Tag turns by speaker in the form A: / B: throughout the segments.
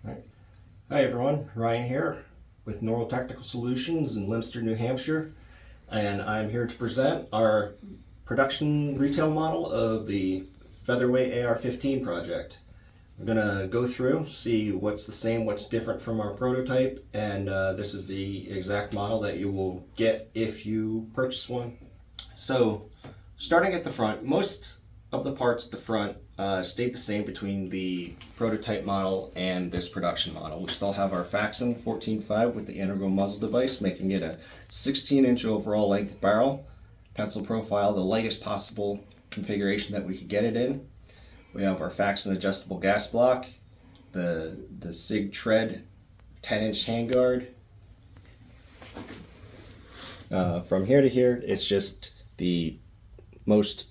A: Right. Hi everyone, Ryan here with NORO Technical Solutions in Limster, New Hampshire, and I'm here to present our production retail model of the Featherweight AR-15 project. I'm going to go through, see what's the same, what's different from our prototype, and this is the exact model that you will get if you purchase one. So, starting at the front, most of the parts at the front stayed the same between the prototype model and this production model. We still have our Faxon 14.5 with the integral muzzle device, making it a 16-inch overall length barrel, pencil profile, the lightest possible configuration that we could get it in. We have our Faxon adjustable gas block, the SIG tread 10-inch handguard. From here to here, it's just the most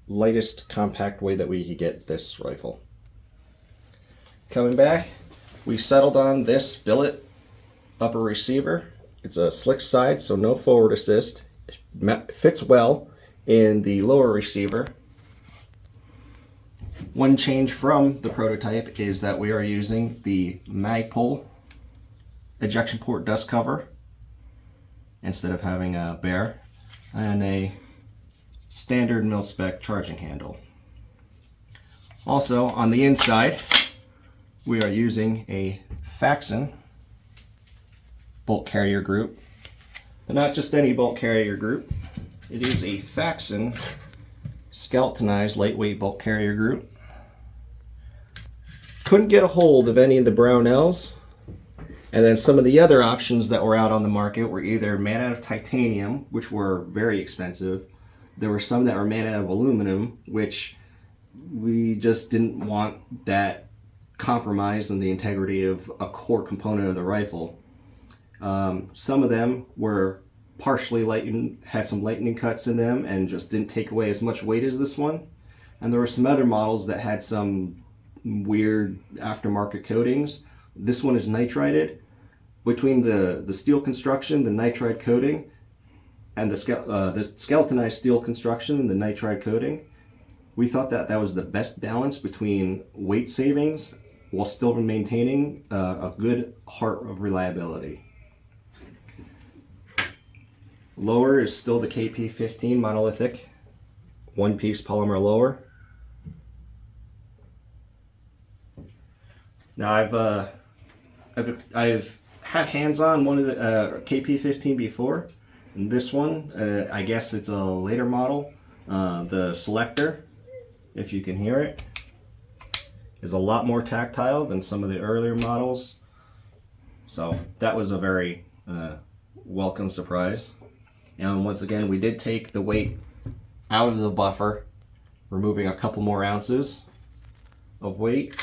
A: lightest compact way that we could get this rifle. Coming back, we settled on this billet upper receiver. It's a slick side, so no forward assist. It fits well in the lower receiver. One change from the prototype is that we are using the Magpul ejection port dust cover instead of having a bare, and a standard mil-spec charging handle. Also, on the inside, we are using a Faxon bolt carrier group, but not just any bolt carrier group. It is a Faxon skeletonized lightweight bolt carrier group. Couldn't get a hold of any of the Brownells, and then some of the other options that were out on the market were either made out of titanium, which were very expensive. There were some that were made out of aluminum, which we just didn't want that compromise on the integrity of a core component of the rifle. Some of them were partially lightened, had some lightning cuts in them, and just didn't take away as much weight as this one. And there were some other models that had some weird aftermarket coatings. This one is nitrided. Between the steel construction, the nitride coating, and the skeletonized steel construction and the nitride coating, we thought that that was the best balance between weight savings while still maintaining a good heart of reliability. Lower is still the KP-15 monolithic one-piece polymer lower. Now I've had hands on one of the KP-15 before. And this one, I guess it's a later model. The selector, if you can hear it, is a lot more tactile than some of the earlier models. So that was a very welcome surprise. And once again, we did take the weight out of the buffer, removing a couple more ounces of weight,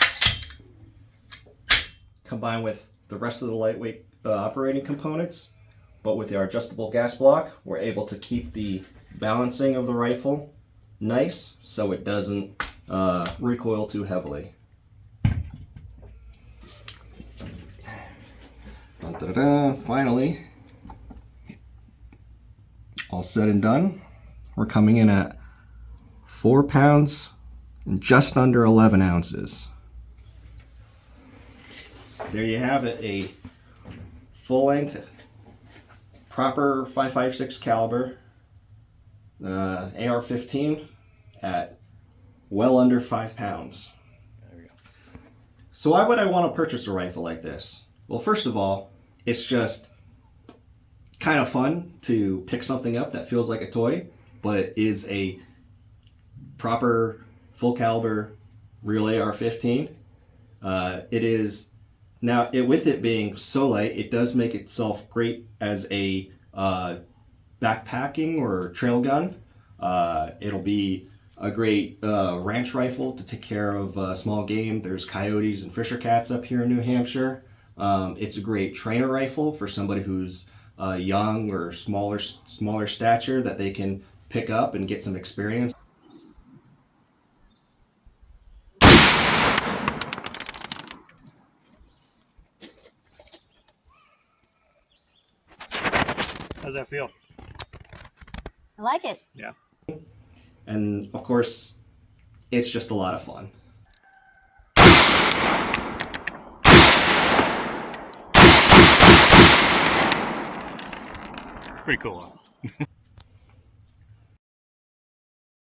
A: combined with the rest of the lightweight operating components. But with our adjustable gas block, we're able to keep the balancing of the rifle nice so it doesn't recoil too heavily. Finally, all said and done, we're coming in at 4 pounds and just under 11 ounces. So there you have it, a full-length proper 5.56 caliber AR-15 at well under 5 pounds. There we go. So why would I want to purchase a rifle like this? Well, first of all, it's just kind of fun to pick something up that feels like a toy, but it is a proper full caliber real AR-15. It is now, with it being so light, it does make itself great as a backpacking or trail gun. It'll be a great ranch rifle to take care of small game. There's coyotes and fisher cats up here in New Hampshire. It's a great trainer rifle for somebody who's young or smaller stature that they can pick up and get some experience.
B: How's that feel?
C: I like it.
B: Yeah.
A: And of course, it's just a lot of fun.
B: Pretty cool.